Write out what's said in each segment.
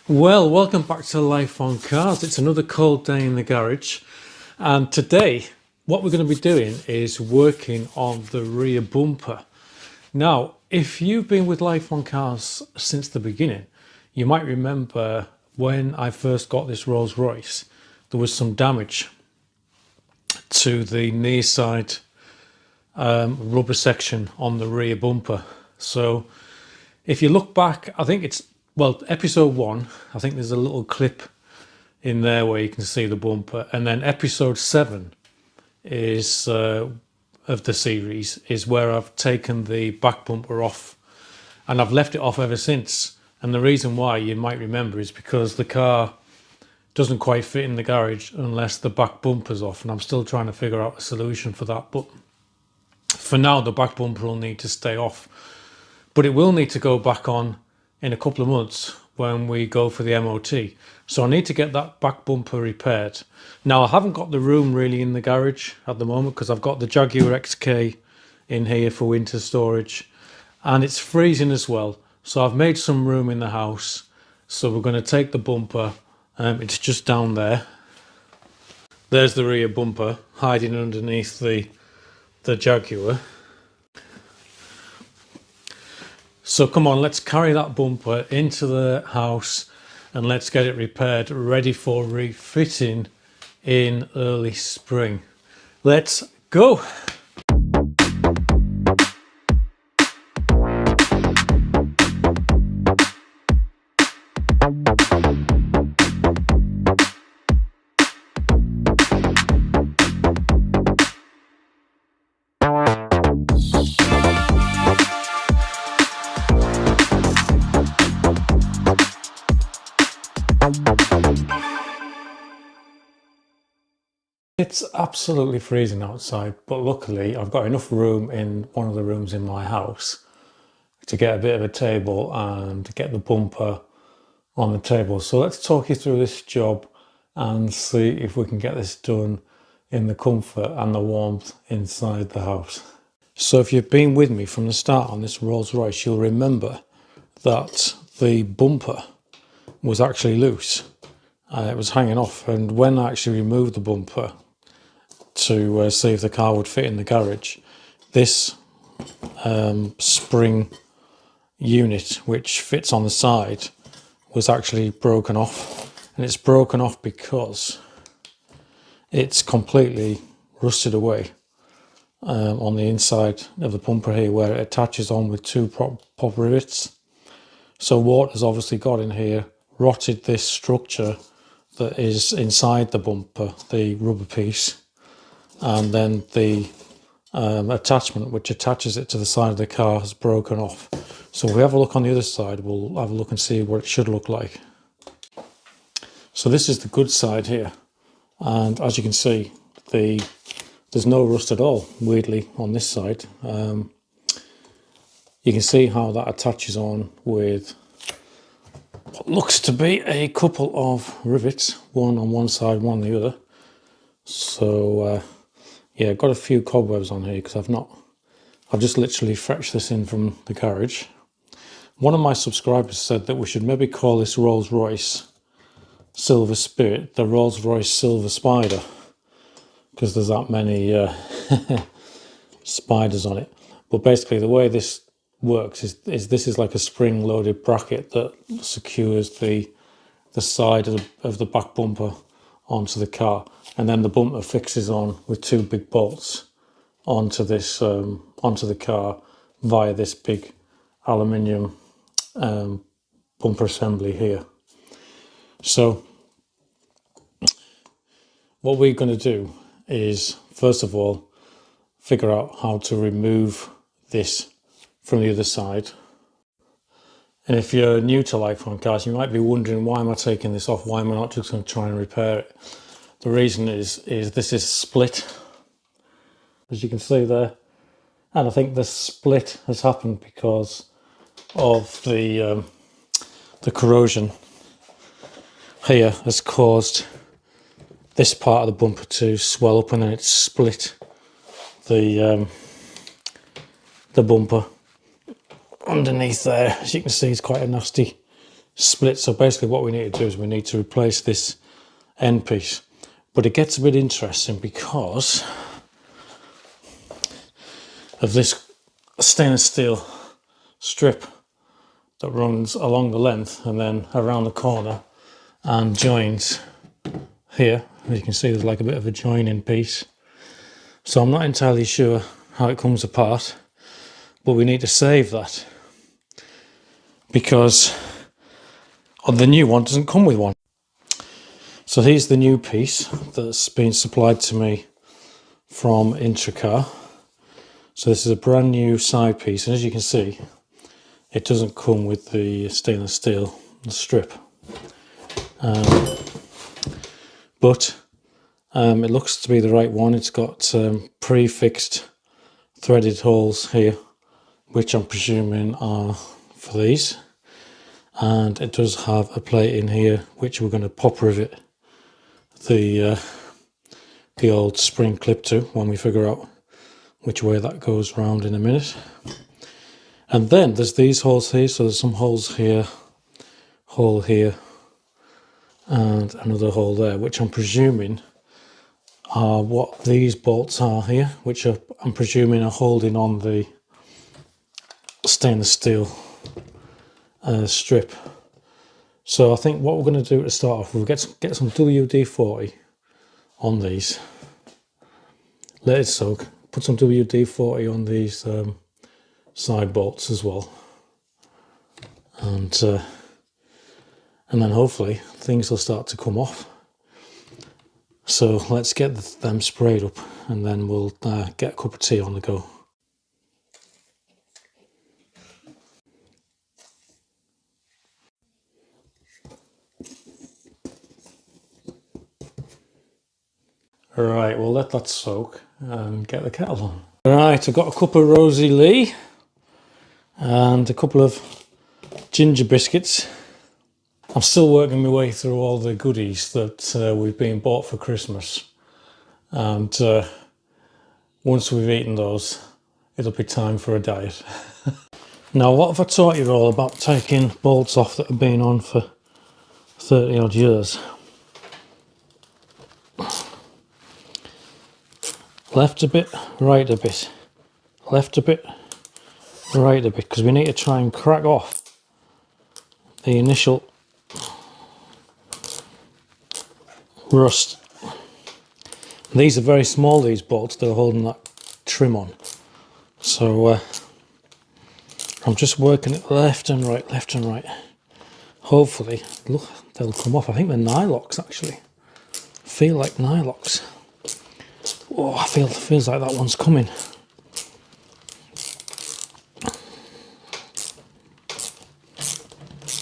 Well, welcome back to Life on Cars. It's another cold day in the garage, and today what we're going to be doing is working on the rear bumper. Now, if you've been with Life on Cars since the beginning, you might remember when I first got this Rolls-Royce, there was some damage to the near side rubber section on the rear bumper. So if you look back, I think it's episode 1, I think there's a little clip in there where you can see the bumper, and then episode 7 is of the series is where I've taken the back bumper off, and I've left it off ever since. And the reason why, you might remember, is because the car doesn't quite fit in the garage unless the back bumper's off, and I'm still trying to figure out a solution for that. But for now, the back bumper will need to stay off, but it will need to go back on in a couple of months when we go for the MOT. So I need to get that back bumper repaired. Now, I haven't got the room really in the garage at the moment because I've got the Jaguar XK in here for winter storage, and it's freezing as well. So I've made some room in the house. So we're going to take the bumper. It's just down there. There's the rear bumper hiding underneath the Jaguar. So come on, let's carry that bumper into the house and let's get it repaired, ready for refitting in early spring. Let's go. It's absolutely freezing outside, but luckily I've got enough room in one of the rooms in my house to get a bit of a table and get the bumper on the table. So let's talk you through this job and see if we can get this done in the comfort and the warmth inside the house. So if you've been with me from the start on this Rolls-Royce, you'll remember that the bumper was actually loose. It was hanging off, and when I actually removed the bumper to see if the car would fit in the garage, this spring unit which fits on the side was actually broken off, and it's broken off because it's completely rusted away on the inside of the bumper here, where it attaches on with two pop rivets. So water's obviously got in here, rotted this structure that is inside the bumper, the rubber piece, and then the attachment which attaches it to the side of the car has broken off. So if we have a look on the other side, we'll have a look and see what it should look like. So this is the good side here, and as you can see, there's no rust at all, weirdly, on this side. You can see how that attaches on with what looks to be a couple of rivets, one on one side, one on the other. So yeah, I've got a few cobwebs on here because I've just literally fetched this in from the garage. One of my subscribers said that we should maybe call this Rolls-Royce Silver Spirit the Rolls-Royce Silver Spider, because there's that many spiders on it. But basically the way this works is this is like a spring-loaded bracket that secures the side of the back bumper onto the car, and then the bumper fixes on with two big bolts onto this onto the car via this big aluminium bumper assembly here. So what we're going to do is, first of all, figure out how to remove this from the other side. And if you're new to Life on Cars, you might be wondering, why am I taking this off? Why am I not just going to try and repair it? The reason is this is split, as you can see there. And I think the split has happened because of the corrosion here has caused this part of the bumper to swell up, and then it's split the bumper underneath there. As you can see, it's quite a nasty split. So basically what we need to do is we need to replace this end piece. But it gets a bit interesting because of this stainless steel strip that runs along the length and then around the corner and joins here. As you can see, there's like a bit of a joining piece. So I'm not entirely sure how it comes apart, but we need to save that because the new one doesn't come with one. So here's the new piece that's been supplied to me from IntroCar. So this is a brand new side piece, and as you can see, it doesn't come with the stainless steel strip. But it looks to be the right one. It's got pre-fixed threaded holes here, which I'm presuming are for these. And it does have a plate in here, which we're going to pop rivet the old spring clip to when we figure out which way that goes round in a minute. And then there's these holes here, so there's some holes here, hole here, and another hole there, which I'm presuming are what these bolts are here, which I'm presuming are holding on the stainless steel strip. So I think what we're going to do to start off, we'll get some WD-40 on these, let it soak, put some WD-40 on these side bolts as well, and then hopefully things will start to come off. So let's get them sprayed up and then we'll get a cup of tea on the go. Right, we'll let that soak and get the kettle on. Right, I've got a cup of Rosie Lee and a couple of ginger biscuits. I'm still working my way through all the goodies that we've been bought for Christmas, and once we've eaten those, it'll be time for a diet. Now, what have I taught you all about taking bolts off that have been on for 30 odd years? Left a bit, right a bit, left a bit, right a bit, because we need to try and crack off the initial rust. These are very small, these bolts, they're holding that trim on. So I'm just working it left and right, left and right. Hopefully, look, they'll come off. I think they're nylox actually. Feel like nylox. Oh, feels like that one's coming.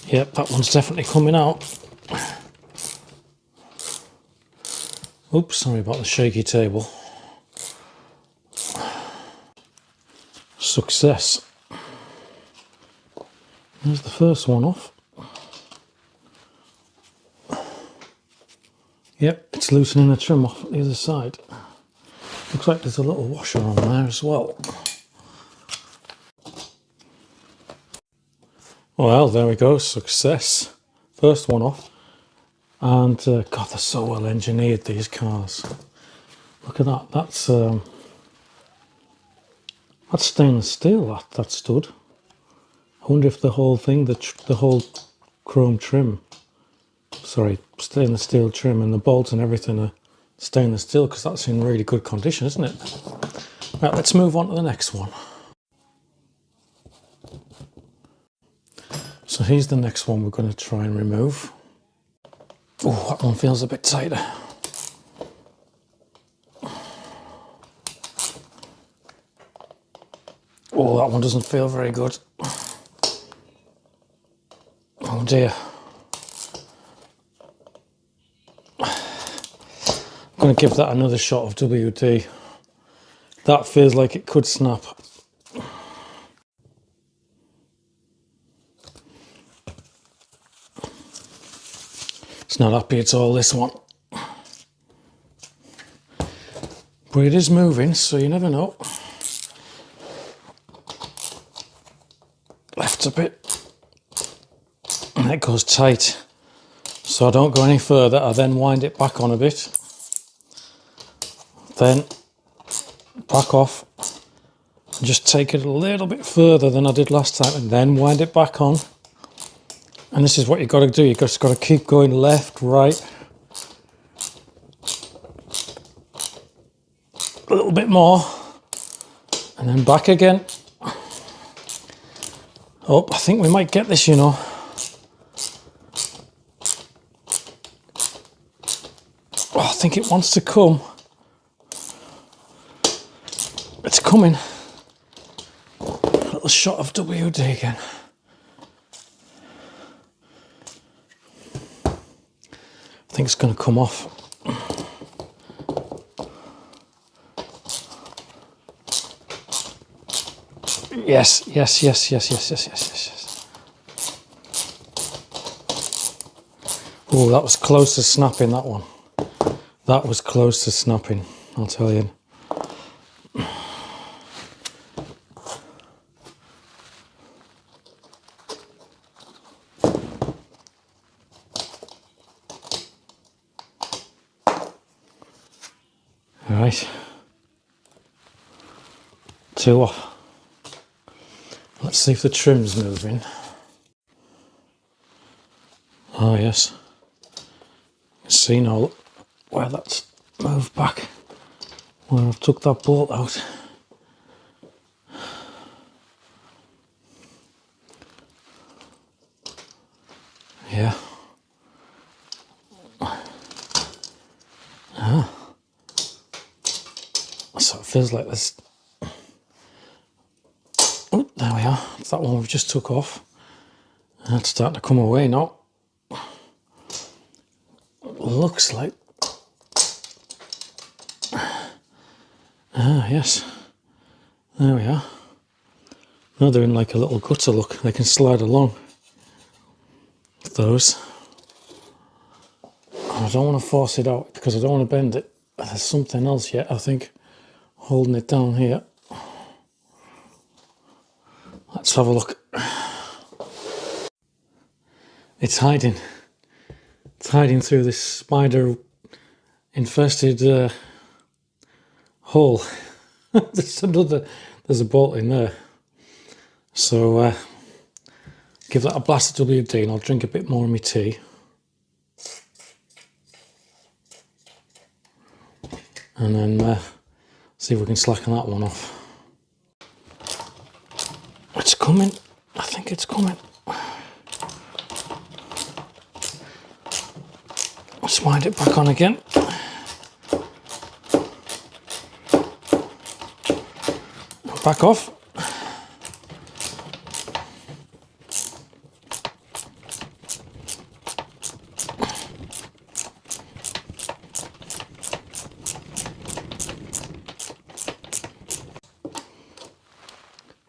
Yep, that one's definitely coming out. Oops, sorry about the shaky table. Success. There's the first one off. Yep, it's loosening the trim off the other side. Looks like there's a little washer on there as well. Well, there we go, success. First one off. And God, they're so well engineered, these cars. Look at that, that's stainless steel, that stud. I wonder if the whole thing, the whole chrome trim, sorry, stainless steel trim and the bolts and everything are stainless steel, because that's in really good condition, isn't it? Right, let's move on to the next one. So here's the next one we're going to try and remove. Oh, that one feels a bit tighter. Oh, that one doesn't feel very good. Oh dear. I'm going to give that another shot of WD. That feels like it could snap. It's not happy at all, this one. But it is moving, so you never know. Left a bit. and it goes tight. So I don't go any further. I then wind it back on a bit, then back off, and just take it a little bit further than I did last time, and then wind it back on. And this is what you've got to do. You've just got to keep going left, right, a little bit more, and then back again. Oh, I think we might get this, you know. Oh, I think it wants to come. It's coming. A little shot of WD again. I think it's going to come off. Yes. Oh, that was close to snapping, that one. That was close to snapping, I'll tell you. All right. 2 off. Let's see if the trim's moving. Oh yes. See now where that's moved back, where I've took that bolt out. Yeah. Ah. So it feels like this. Oh, there we are. It's that one we just took off. That's starting to come away now. Looks like. Ah, yes. There we are. Now they're in like a little gutter look. They can slide along. Those. And I don't want to force it out because I don't want to bend it. There's something else yet, I think, holding it down here. Let's have a look. It's hiding. It's hiding through this spider infested hole. There's a bolt in there. So give that a blast of WD and I'll drink a bit more of my tea. And then see if we can slacken that one off. It's coming. I think it's coming. Let's wind it back on again. Back off.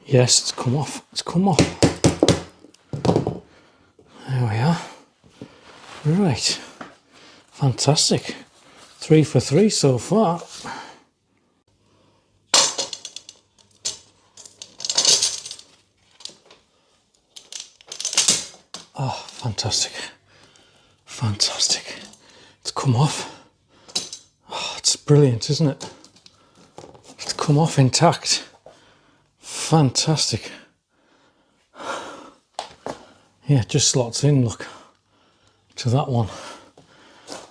Yes, it's come off. It's come off. There we are. Right. Fantastic. 3 for 3 so far. Oh, fantastic. Fantastic. It's come off. Oh, it's brilliant, isn't it? It's come off intact. Fantastic. Yeah, it just slots in, look, to that one.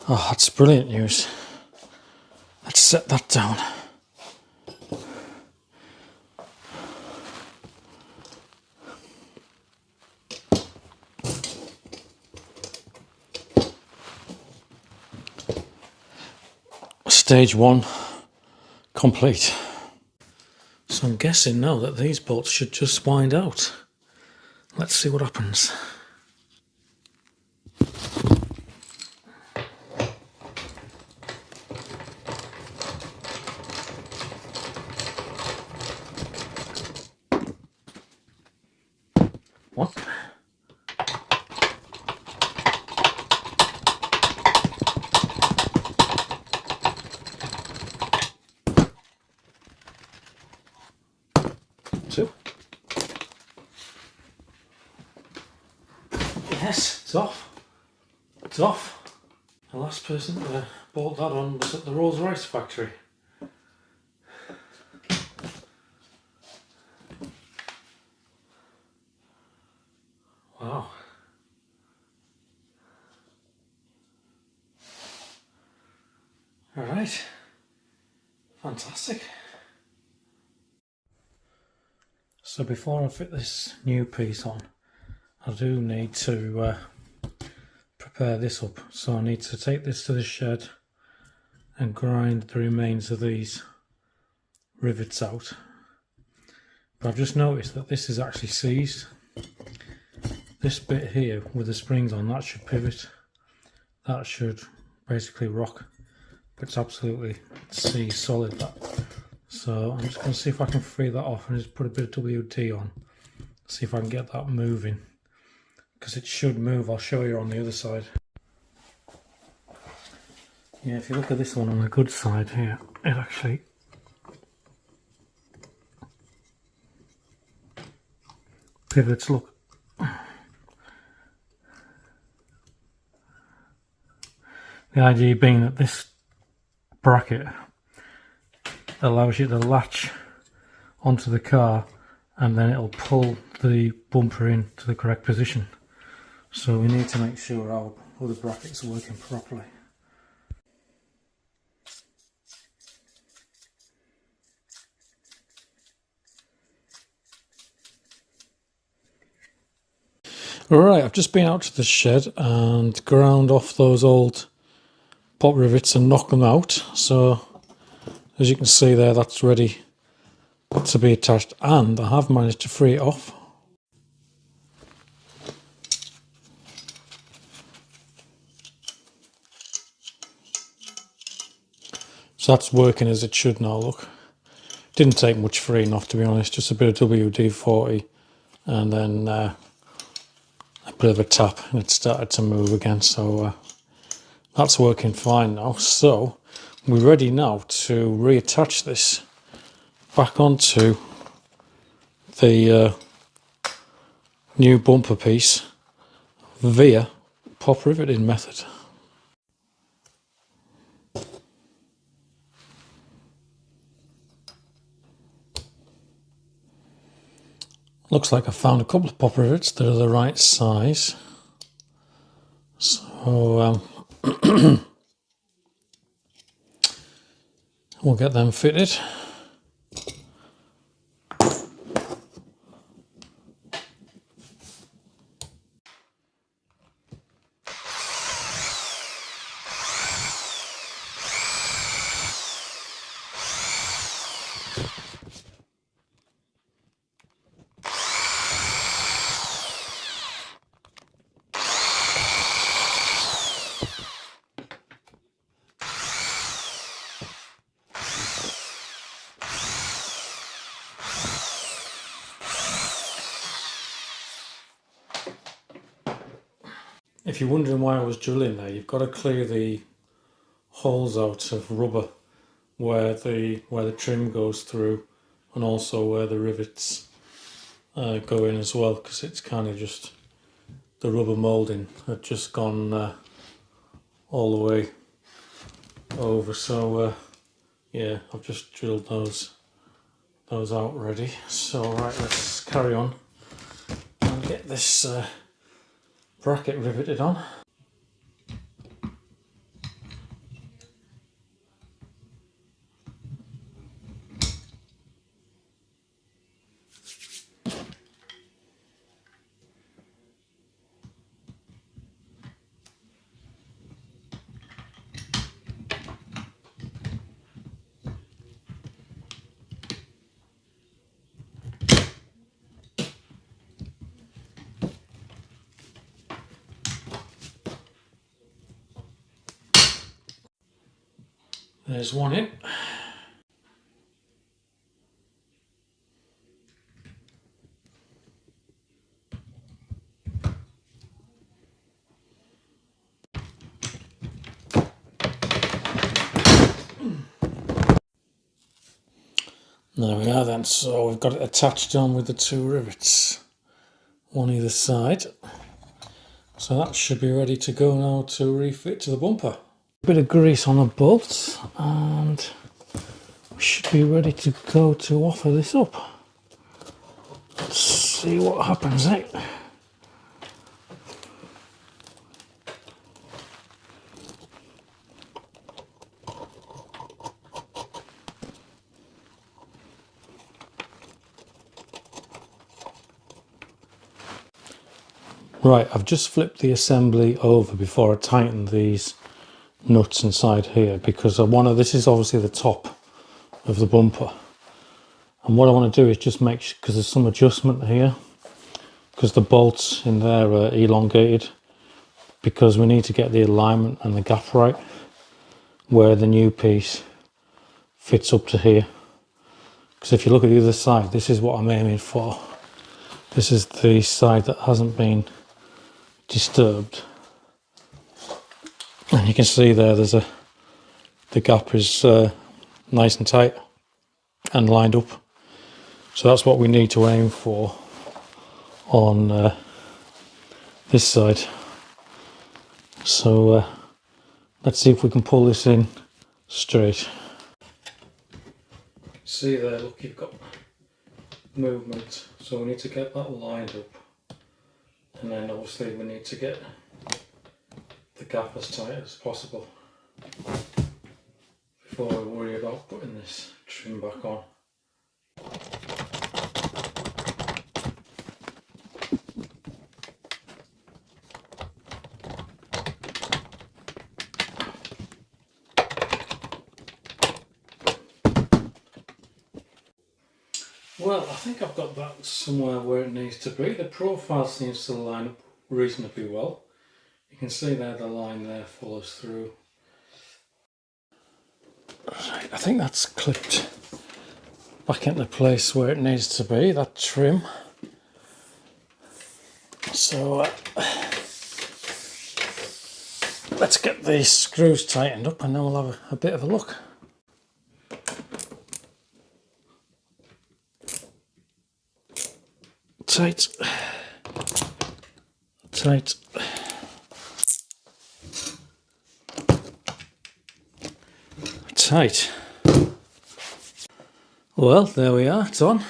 Oh, that's brilliant news. Let's set that down. Stage 1 complete. So I'm guessing now that these bolts should just wind out. Let's see what happens. What? Two. Yes, it's off. It's off. The last person to bolt that on was at the Rolls-Royce factory. Wow. Alright. Fantastic. So before I fit this new piece on, I do need to prepare this up. So I need to take this to the shed and grind the remains of these rivets out. But I've just noticed that this is actually seized. This bit here with the springs on, that should pivot. That should basically rock. But it's absolutely seized solid, that. So I'm just going to see if I can free that off and just put a bit of WD on. See if I can get that moving. Because it should move. I'll show you on the other side. Yeah, if you look at this one on the good side here, it actually pivots, look. The idea being that this bracket allows you to latch onto the car and then it'll pull the bumper into the correct position. So we need to make sure our other brackets are working properly. Alright, I've just been out to the shed and ground off those old pop rivets and knocked them out. So as you can see there, that's ready to be attached, and I have managed to free it off. So that's working as it should now, look. Didn't take much freeing off, to be honest, just a bit of WD-40 and then a bit of a tap and it started to move again. So that's working fine now. So we're ready now to reattach this back onto the new bumper piece via pop riveting method. Looks like I found a couple of pop rivets that are the right size. So we'll get them fitted. If you're wondering why I was drilling there, you've got to clear the holes out of rubber where the trim goes through, and also where the rivets go in as well, because it's kind of just the rubber moulding had just gone all the way over. So yeah, I've just drilled those out ready. So right, let's carry on and get this bracket riveted on. There's one in. There we are then, so we've got it attached on with the two rivets, one either side. So that should be ready to go now to refit to the bumper. A bit of grease on the bolts and we should be ready to go to offer this up. Let's see what happens, eh? Right, I've just flipped the assembly over before I tighten these nuts inside here because this is obviously the top of the bumper. And what I want to do is just make sure, because there's some adjustment here, because the bolts in there are elongated, because we need to get the alignment and the gap right, where the new piece fits up to here. Because if you look at the other side, this is what I'm aiming for. This is the side that hasn't been disturbed, and you can see there's the gap is nice and tight and lined up, so that's what we need to aim for on this side. So let's see if we can pull this in straight. See there, look, you've got movement, so we need to get that lined up. And then obviously we need to get the gap as tight as possible before we worry about putting this trim back on. Well, I think I've got that somewhere where it needs to be. The profile seems to line up reasonably well. You can see there the line there follows through. Right, I think that's clipped back into place where it needs to be, that trim. So let's get these screws tightened up and then we'll have a bit of a look. Tight, tight. Tight. Well, there we are, it's on.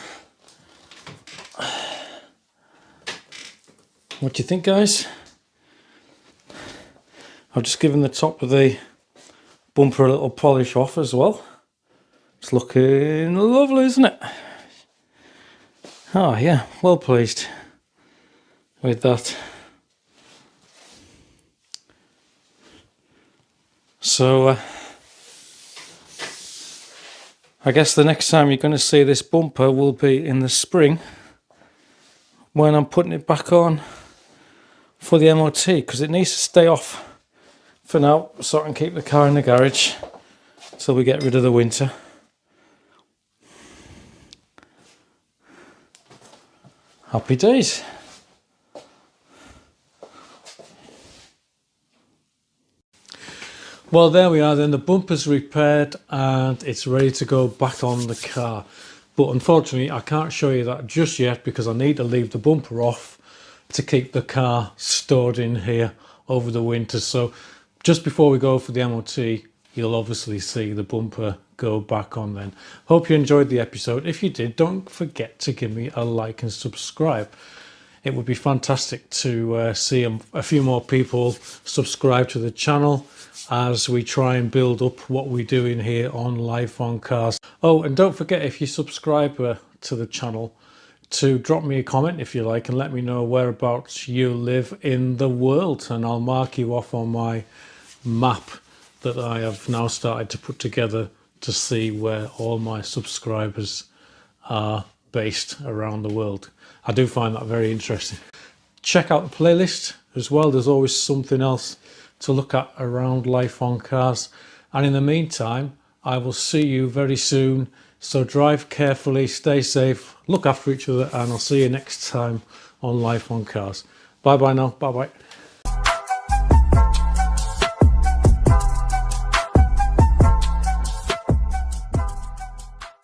What do you think, guys? I've just given the top of the bumper a little polish off as well. It's looking lovely, isn't it? Oh yeah, well pleased with that. So I guess the next time you're going to see this bumper will be in the spring when I'm putting it back on for the MOT, because it needs to stay off for now so I can keep the car in the garage till we get rid of the winter. Happy days. Well, there we are then. The bumper's repaired and it's ready to go back on the car. But unfortunately, I can't show you that just yet because I need to leave the bumper off to keep the car stored in here over the winter. So just before we go for the MOT, you'll obviously see the bumper go back on then. Hope you enjoyed the episode. If you did, don't forget to give me a like and subscribe. It would be fantastic to see a few more people subscribe to the channel as we try and build up what we do in here on Life on Cars. Oh, and don't forget, if you subscribe to the channel, to drop me a comment if you like and let me know whereabouts you live in the world, and I'll mark you off on my map that I have now started to put together to see where all my subscribers are based around the world. I do find that very interesting. Check out the playlist as well. There's always something else to look at around Life on Cars. And in the meantime, I will see you very soon. So drive carefully, stay safe, look after each other, and I'll see you next time on Life on Cars. Bye bye now. Bye bye.